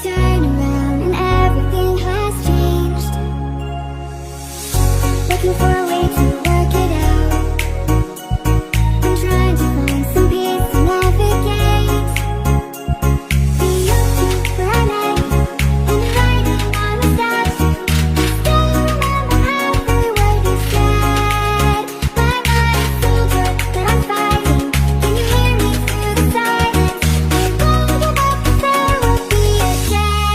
turn around and everything has changed. Looking for a way to work it out. I'm trying to find some peace to navigate. The ocean where I met you and hiding on the statue. Still remember every word you said. My mind is so good that I'm fighting. Can you hear me through the silence? I won't give up, 'cause there will be a day.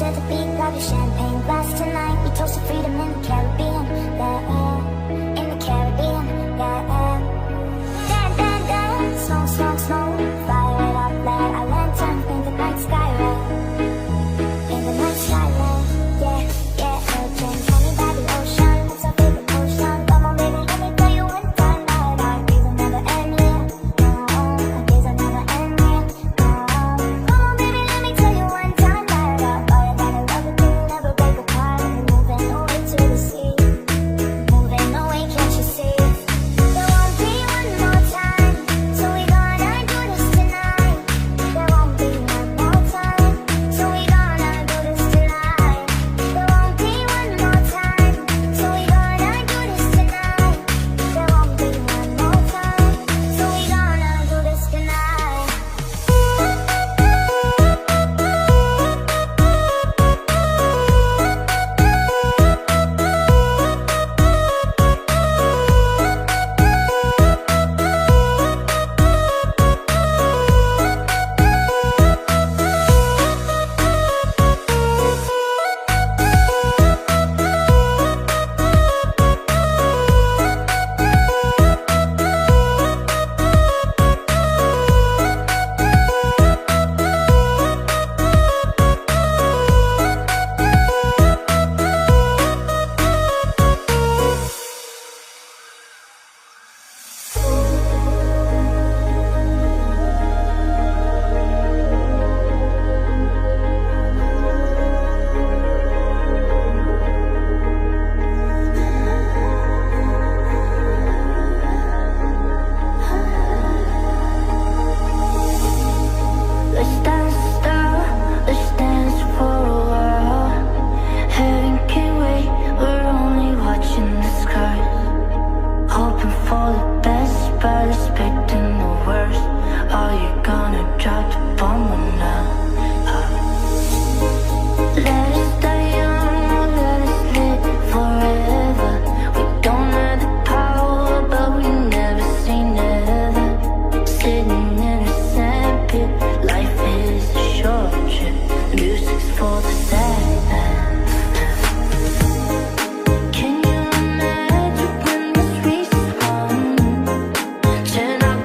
to the beat of your champagne glass tonight. We toast to freedom in the Caribbean, yeah, in the Caribbean, yeah. Dan, dan, dan, smoke, smoke, smoke. Fire it up, light our lantern, paint the night sky red. In the night sky red, yeah, yeah. Urgent, call me by the ocean, it's our favorite potion. Come on, baby, let me tell you one time that our days will never end, yeah. No, our days will never end, yeah. No. Come on, baby, let me tell you one time that our fire that I love with you never break apart. We're moving away to the sea, moving away, can't you see? There won't be one more time, so we gonna do this tonight. There won't be one more time, so we gonna do this tonight. There won't be one more time, so we gonna do this tonight. There won't be one more time, so we gonna do this tonight. Let's dance now, let's dance for a while. Heaven can't wait, we're only watching the skies. Hoping for the best, but expecting the worst. Are you gonna drop the bomb or not? Let us die young, or let us live forever. We don't have the power, but we never say never. Sitting in a sandpit, life is a short trip. Music's for the sad. Can you imagine when this race is won? Turn our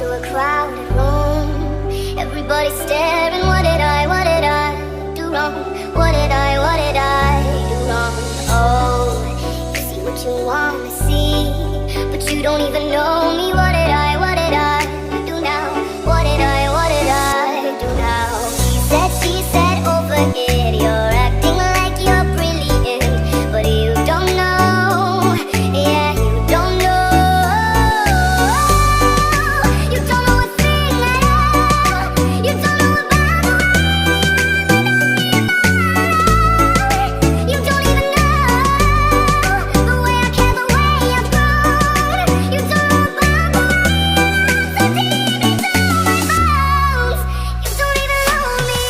into a crowded room. Everybody's staring. What did I do wrong? What did I do wrong? Oh, you see what you wanna see, but you don't even know me. What did I do now? What did I do now? She said over it. You're acting like you're brilliant, but you don't know. Yeah, you don't know. You don't know a thing at all. You don't know about the way. You don't even know the way I care, the way I've grown. You don't know about the way so deep into my bones. You don't even know me.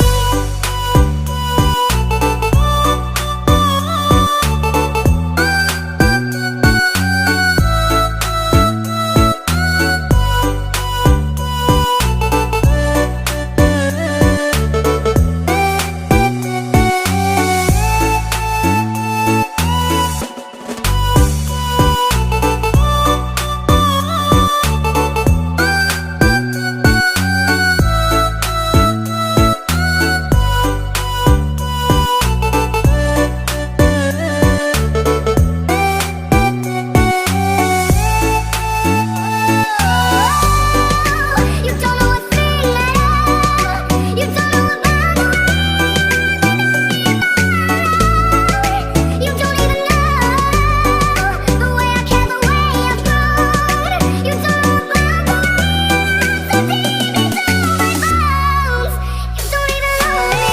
You don't know a thing at all. You don't know about the way. You don't even know the way I care, the way I've grown. You don't know about the way so deep into my bones. You don't even know me.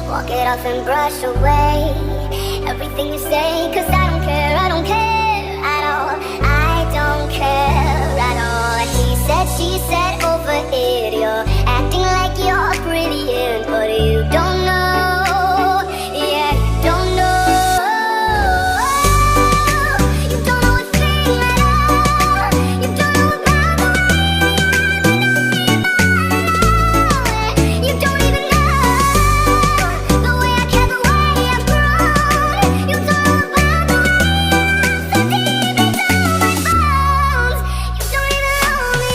Walk it off and brush away everything you say, 'cause I don't care at all. I don't care at all. He said, she said over it. You're acting like you're brilliant, but you don't know. Yeah, you don't know. You don't know a thing at all. You don't know about the way. You don't even know the way I care, the way I've grown. You don't know about the way so deep into my bones. You don't even know me.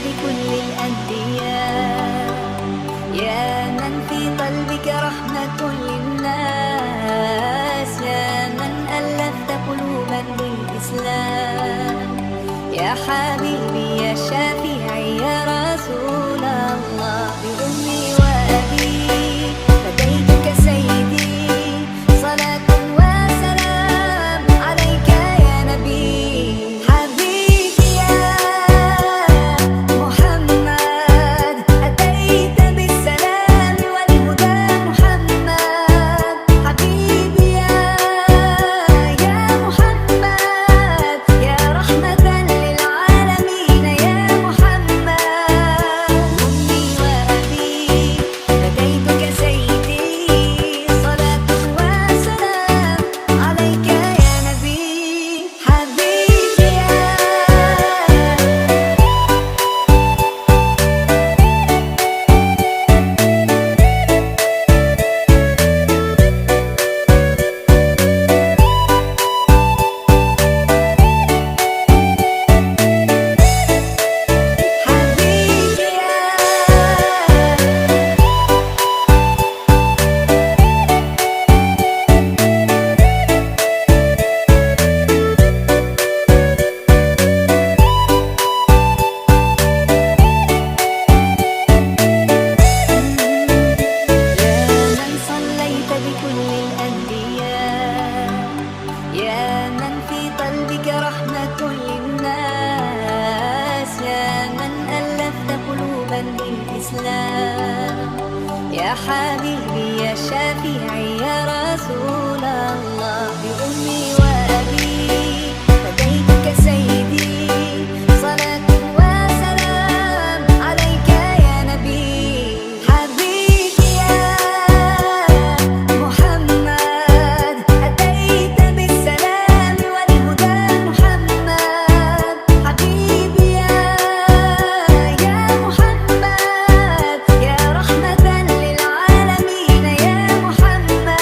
بكل الأنبياء، يا من في قلبك رحمة للناس، يا من ألفت قلوبا بالإسلام، يا حبيبي يا شافعي يا رسول الله، بأمي وأبي فديتك سيدي، صلاة وسلام عليك يا نبي. حبيبي يا محمد أتيت بالسلام والهدى محمد، حبيبي يا محمد يا رحمة للعالمين يا محمد، أمي وأبي فديتك سيدي، صلاة وسلام عليك يا نبي. حبيبي يا من صليت بكل الأنبياء، يا من في قلبك رحمة للناس، يا من ألفت قلوبا بالإسلام، يا حبيبي يا شافعي يا رسول الله، بأمي وأبي فديتك سيدي، صلاة وسلام عليك يا نبي. حبيبي يا محمد أتيت بالسلام والهدى محمد، حبيبي يا محمد يا رحمة للعالمين يا محمد،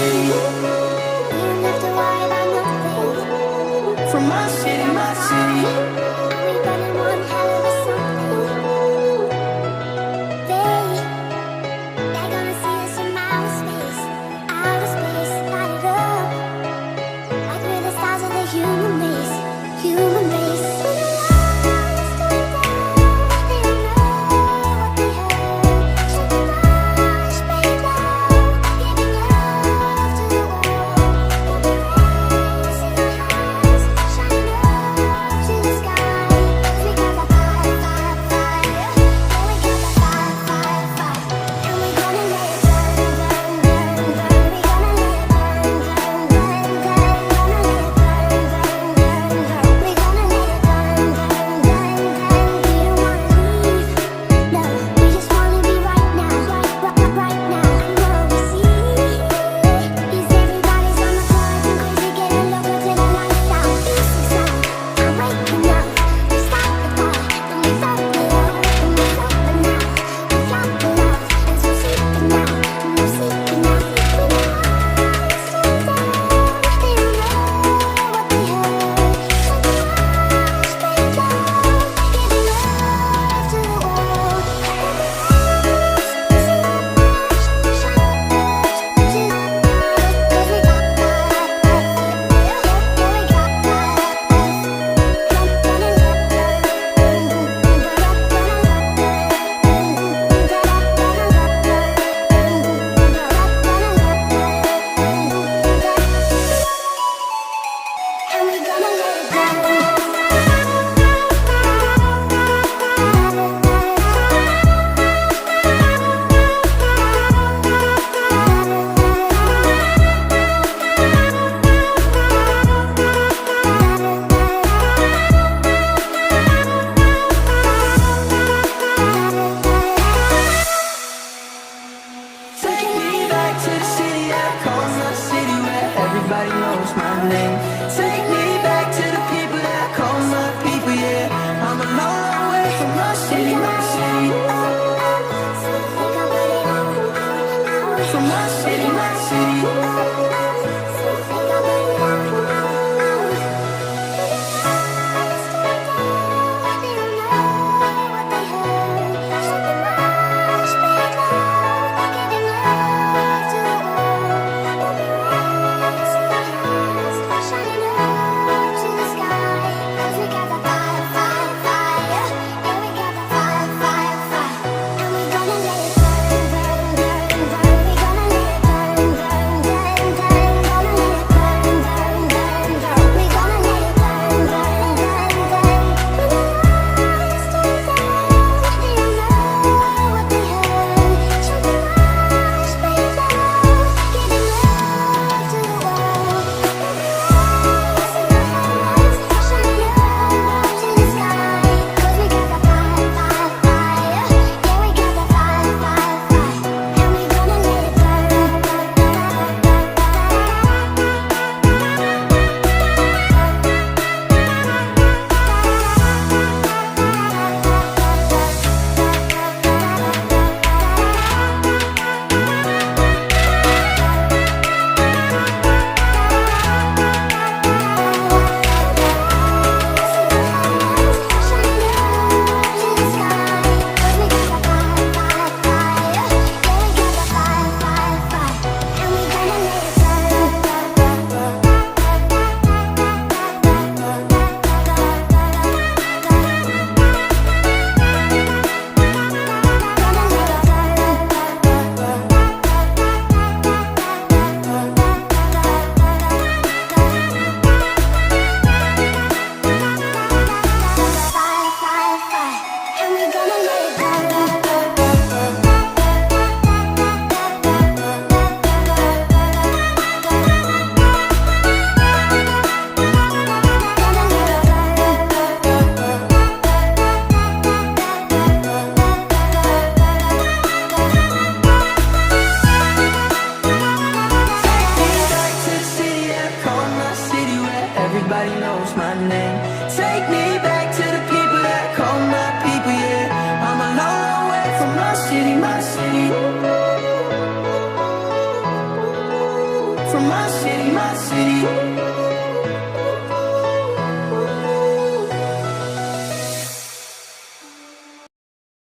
city. You don't have to worry about nothing. From my city, my city. Everybody want hell of a something. They're gonna see us from outer space, light it up. Like we're the stars of the human race, human race. They don't know what they heard. Shut the rush, baby, giving love to the world. We'll be raising our hearts, shining up to the sky. 'Cause we got the fire, fire, fire. Yeah, we got the fire, fire, fire. And we're gonna let it burn, burn, burn, burn. We're gonna let it burn, burn, burn, burn. Gonna let it burn, burn, burn, burn. We're gonna let it burn, burn, burn, burn. We don't wanna leave, no. We just wanna be right now, right now. And what we see is everybody's on the floor and crazy, getting local to the lifestyle. Easy sound, I'm waking up. We stop the thought, then we felt the love, then we felt the now. We got the love, and so seeking now, and no seeking now. With our eyes turned down, they don't know what they heard. Shut the rush, baby, giving love to the world. And we're gonna let it Take me back to the city I call my city, where everybody knows my name. Take me back to the people that I call my people, yeah. I'm a long way from my city, my city. From my city, my city. from my city, my city.